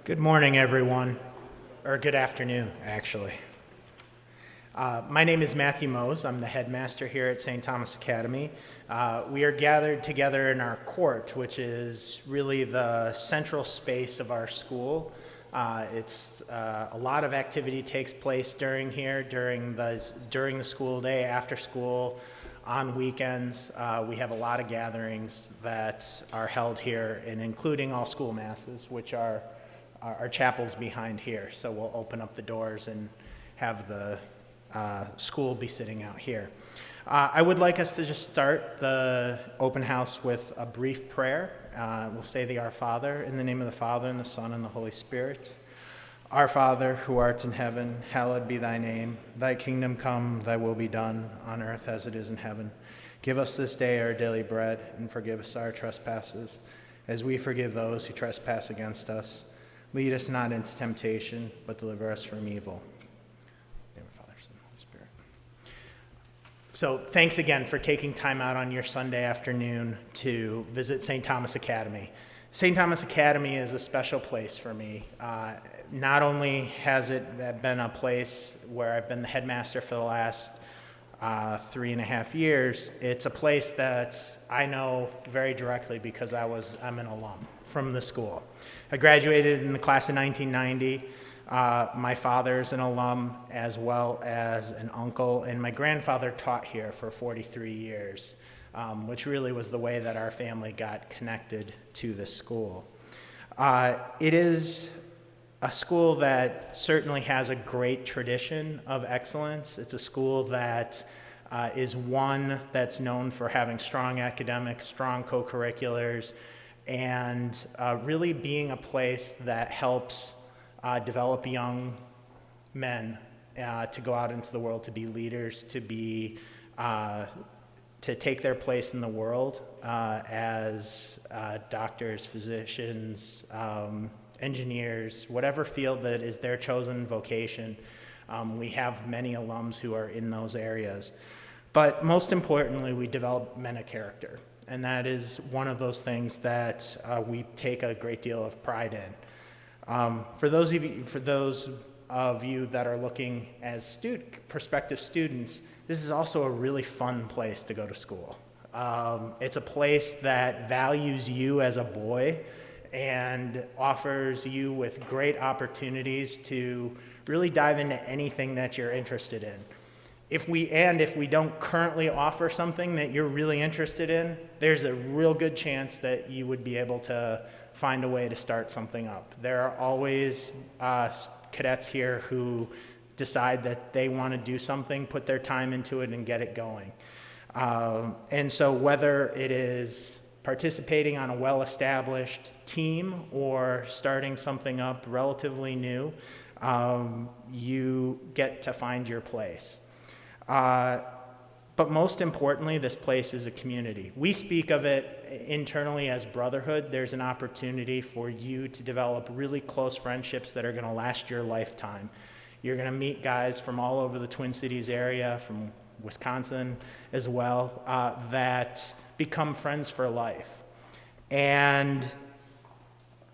Good morning, everyone, or good afternoon, actually. My name is Matthew Mose. I'm the headmaster here at St. Thomas Academy. We are gathered together in our court, which is really the central space of our school. A lot of activity takes place during here, during the school day, after school, on weekends. We have a lot of gatherings that are held here, and including all school masses, which are our chapel's behind here. So we'll open up the doors and have the school be sitting out here. I would like us to just start the open house with a brief prayer. We'll say the Our Father, in the name of the Father, and the Son, and the Holy Spirit. Our Father, who art in heaven, hallowed be thy name. Thy kingdom come, thy will be done, on earth as it is in heaven. Give us this day our daily bread, and forgive us our trespasses, as we forgive those who trespass against us. Lead us not into temptation, but deliver us from evil. In the name of the Father, Son, and Holy Spirit. So thanks again for taking time out on your Sunday afternoon to visit St. Thomas Academy. St. Thomas Academy is a special place for me. Not only has it been a place where I've been the headmaster for the last 3.5 years, it's a place that I know very directly because I'm an alum from the school. I graduated in the class of 1990. My father's an alum as well as an uncle, and my grandfather taught here for 43 years, which really was the way that our family got connected to the school. It is a school that certainly has a great tradition of excellence. It's a school that is one that's known for having strong academics, strong co-curriculars, and really being a place that helps develop young men to go out into the world, to be leaders, to take their place in the world as doctors, physicians, engineers, whatever field that is their chosen vocation. We have many alums who are in those areas. But most importantly, we develop men of character. And that is one of those things that we take a great deal of pride in. For those of you that are looking as prospective students, this is also a really fun place to go to school. It's a place that values you as a boy and offers you with great opportunities to really dive into anything that you're interested in. If we don't currently offer something that you're really interested in, there's a real good chance that you would be able to find a way to start something up. There are always cadets here who decide that they want to do something, put their time into it, and get it going. And so whether it is participating on a well-established team or starting something up relatively new, you get to find your place. But most importantly, this place is a community. We speak of it internally as brotherhood. There's an opportunity for you to develop really close friendships that are going to last your lifetime. You're going to meet guys from all over the Twin Cities area, from Wisconsin as well, that become friends for life. And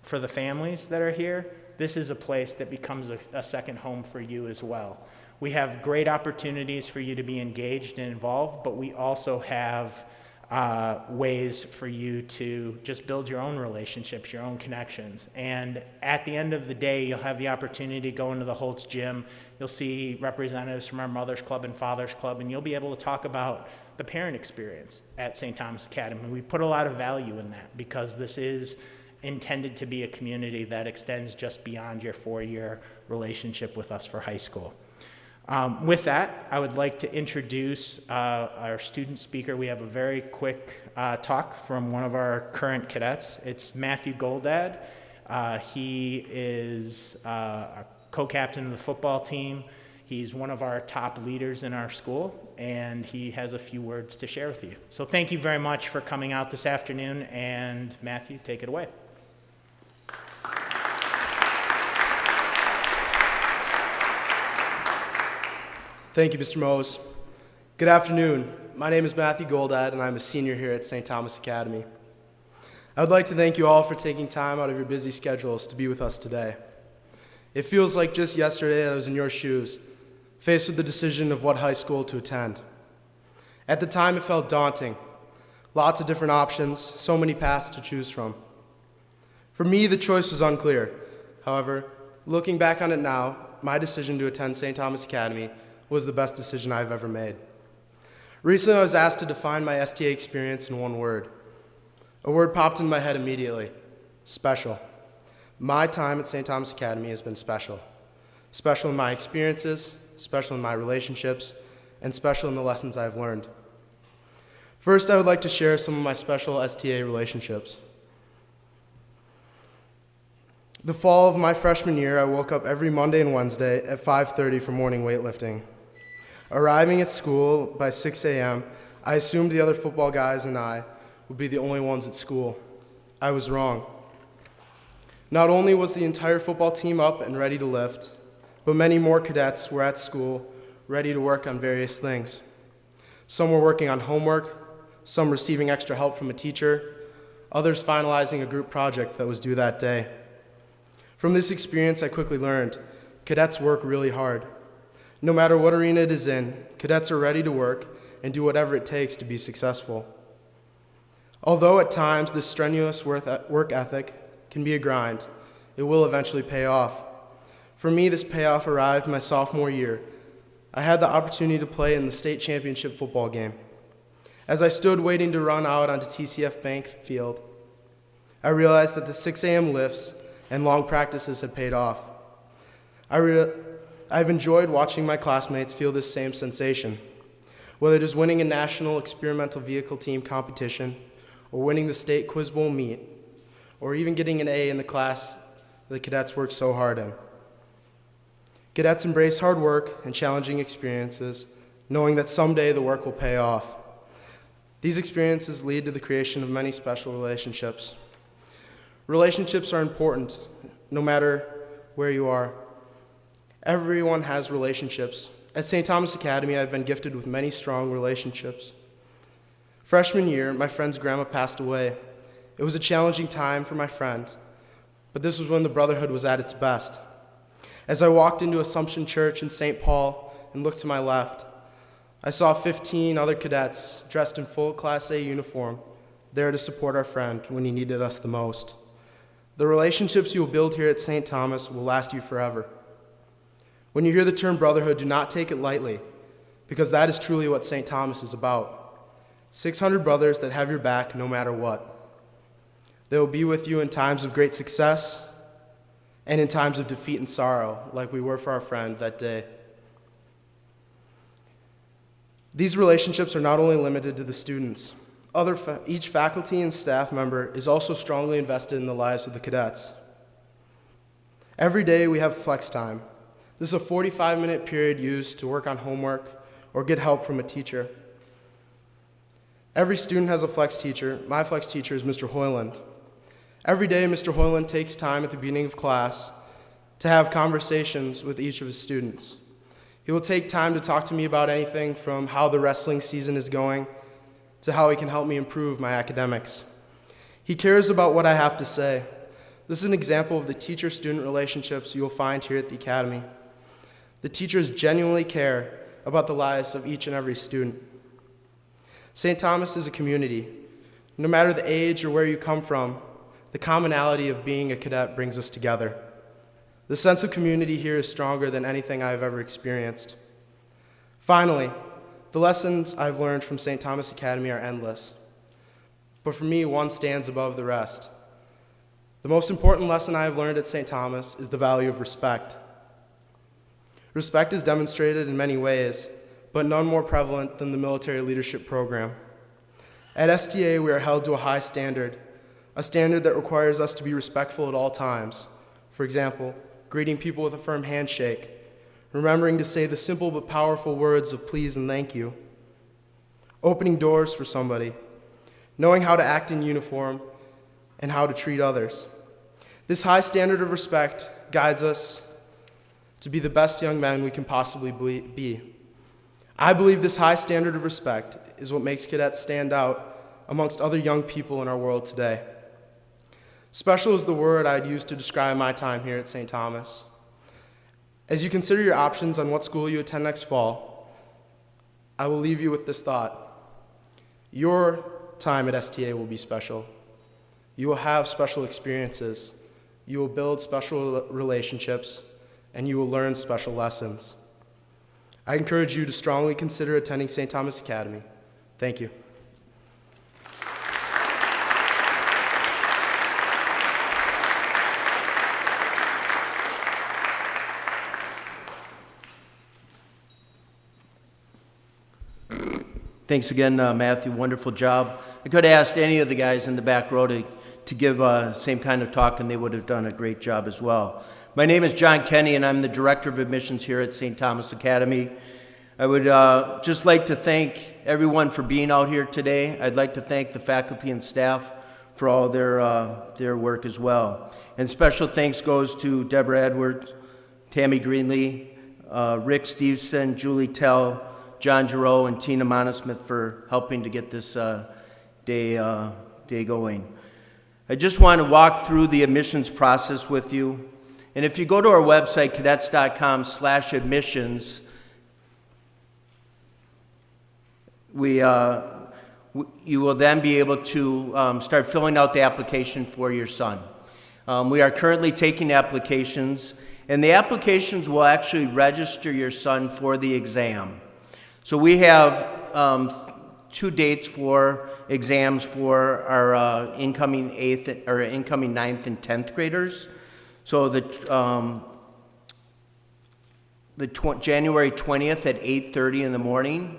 for the families that are here, this is a place that becomes a second home for you as well. We have great opportunities for you to be engaged and involved, but we also have ways for you to just build your own relationships, your own connections. And at the end of the day, you'll have the opportunity to go into the Holtz gym. You'll see representatives from our Mother's Club and Father's Club, and you'll be able to talk about the parent experience at St. Thomas Academy. We put a lot of value in that because this is intended to be a community that extends just beyond your 4-year relationship with us for high school. With that, I would like to introduce our student speaker. We have a very quick talk from one of our current cadets. It's Matthew Goldad. He is a co-captain of the football team. He's one of our top leaders in our school, and he has a few words to share with you. So thank you very much for coming out this afternoon, and Matthew, take it away. Thank you, Mr. Mose. Good afternoon. My name is Matthew Goldad, and I'm a senior here at St. Thomas Academy. I would like to thank you all for taking time out of your busy schedules to be with us today. It feels like just yesterday I was in your shoes, faced with the decision of what high school to attend. At the time, it felt daunting. Lots of different options, so many paths to choose from. For me, the choice was unclear. However, looking back on it now, my decision to attend St. Thomas Academy was the best decision I've ever made. Recently, I was asked to define my STA experience in one word. A word popped in my head immediately: special. My time at St. Thomas Academy has been special. Special in my experiences, special in my relationships, and special in the lessons I've learned. First, I would like to share some of my special STA relationships. The fall of my freshman year, I woke up every Monday and Wednesday at 5:30 for morning weightlifting. Arriving at school by 6 a.m., I assumed the other football guys and I would be the only ones at school. I was wrong. Not only was the entire football team up and ready to lift, but many more cadets were at school, ready to work on various things. Some were working on homework, some receiving extra help from a teacher, others finalizing a group project that was due that day. From this experience, I quickly learned cadets work really hard. No matter what arena it is in, cadets are ready to work and do whatever it takes to be successful. Although at times this strenuous work ethic can be a grind, it will eventually pay off. For me, this payoff arrived my sophomore year. I had the opportunity to play in the state championship football game. As I stood waiting to run out onto TCF Bank Field, I realized that the 6 a.m. lifts and long practices had paid off. I've enjoyed watching my classmates feel this same sensation, whether it is winning a national experimental vehicle team competition, or winning the state quiz bowl meet, or even getting an A in the class the cadets work so hard in. Cadets embrace hard work and challenging experiences, knowing that someday the work will pay off. These experiences lead to the creation of many special relationships. Relationships are important, no matter where you are. Everyone has relationships. At St. Thomas Academy, I've been gifted with many strong relationships. Freshman year, my friend's grandma passed away. It was a challenging time for my friend, but this was when the brotherhood was at its best. As I walked into Assumption Church in St. Paul and looked to my left, I saw 15 other cadets dressed in full Class A uniform, there to support our friend when he needed us the most. The relationships you will build here at St. Thomas will last you forever. When you hear the term brotherhood, do not take it lightly, because that is truly what St. Thomas is about. 600 brothers that have your back no matter what. They will be with you in times of great success and in times of defeat and sorrow, like we were for our friend that day. These relationships are not only limited to the students. Each faculty and staff member is also strongly invested in the lives of the cadets. Every day we have flex time. This is a 45-minute period used to work on homework or get help from a teacher. Every student has a flex teacher. My flex teacher is Mr. Hoyland. Every day, Mr. Hoyland takes time at the beginning of class to have conversations with each of his students. He will take time to talk to me about anything from how the wrestling season is going to how he can help me improve my academics. He cares about what I have to say. This is an example of the teacher-student relationships you will find here at the Academy. The teachers genuinely care about the lives of each and every student. St. Thomas is a community. No matter the age or where you come from, the commonality of being a cadet brings us together. The sense of community here is stronger than anything I have ever experienced. Finally, the lessons I've learned from St. Thomas Academy are endless. But for me, one stands above the rest. The most important lesson I have learned at St. Thomas is the value of respect. Respect is demonstrated in many ways, but none more prevalent than the military leadership program. At STA, we are held to a high standard, a standard that requires us to be respectful at all times. For example, greeting people with a firm handshake, remembering to say the simple but powerful words of please and thank you, opening doors for somebody, knowing how to act in uniform, and how to treat others. This high standard of respect guides us to be the best young men we can possibly be. I believe this high standard of respect is what makes cadets stand out amongst other young people in our world today. Special is the word I'd use to describe my time here at St. Thomas. As you consider your options on what school you attend next fall, I will leave you with this thought. Your time at STA will be special. You will have special experiences. You will build special relationships, and you will learn special lessons. I encourage you to strongly consider attending St. Thomas Academy. Thank you. Thanks again, Matthew. Wonderful job. I could have asked any of the guys in the back row to give same kind of talk, and they would have done a great job as well. My name is John Kenny, and I'm the Director of Admissions here at St. Thomas Academy. I would just like to thank everyone for being out here today. I'd like to thank the faculty and staff for all their work as well. And special thanks goes to Deborah Edwards, Tammy Greenlee, Rick Stevenson, Julie Tell, John Giroux, and Tina Monosmith for helping to get this day going. I just want to walk through the admissions process with you. And if you go to our website, cadets.com/admissions, you will then be able to start filling out the application for your son. We are currently taking applications, and the applications will actually register your son for the exam. So we have 2 dates for exams for our incoming 9th and 10th graders. So January 20th at 8:30 in the morning,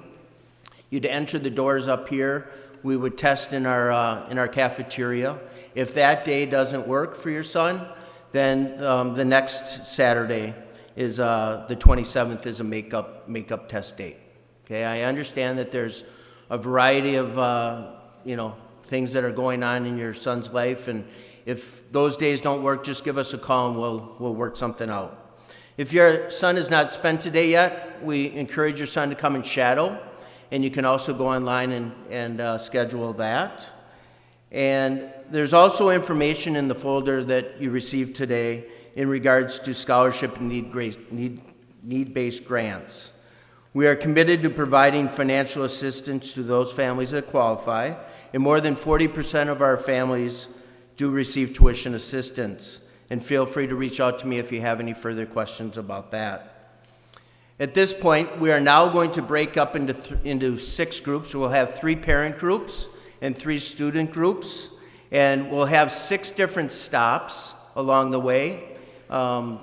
you'd enter the doors up here. We would test in our cafeteria. If that day doesn't work for your son, then the next Saturday is the 27th is a makeup test date. Okay, I understand that there's a variety of things that are going on in your son's life, and if those days don't work, just give us a call and we'll work something out. If your son has not spent today yet, we encourage your son to come and shadow, and you can also go online and schedule that. And there's also information in the folder that you received today in regards to scholarship and need-based grants. We are committed to providing financial assistance to those families that qualify, and more than 40% of our families do receive tuition assistance. And feel free to reach out to me if you have any further questions about that. At this point, we are now going to break up into 6 groups. We'll have 3 parent groups and 3 student groups, and we'll have 6 different stops along the way.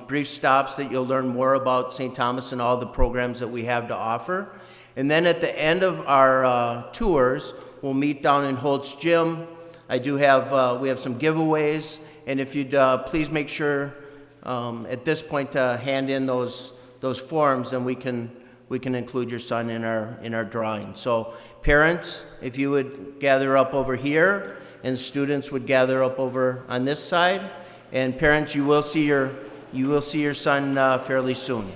Brief stops that you'll learn more about St. Thomas and all the programs that we have to offer. And then at the end of our tours, we'll meet down in Holt's Gym. We have some giveaways, and if you'd please make sure at this point to hand in those forms, and we can include your son in our drawing. So parents, if you would gather up over here, and students would gather up over on this side. And parents, you will see your son fairly soon.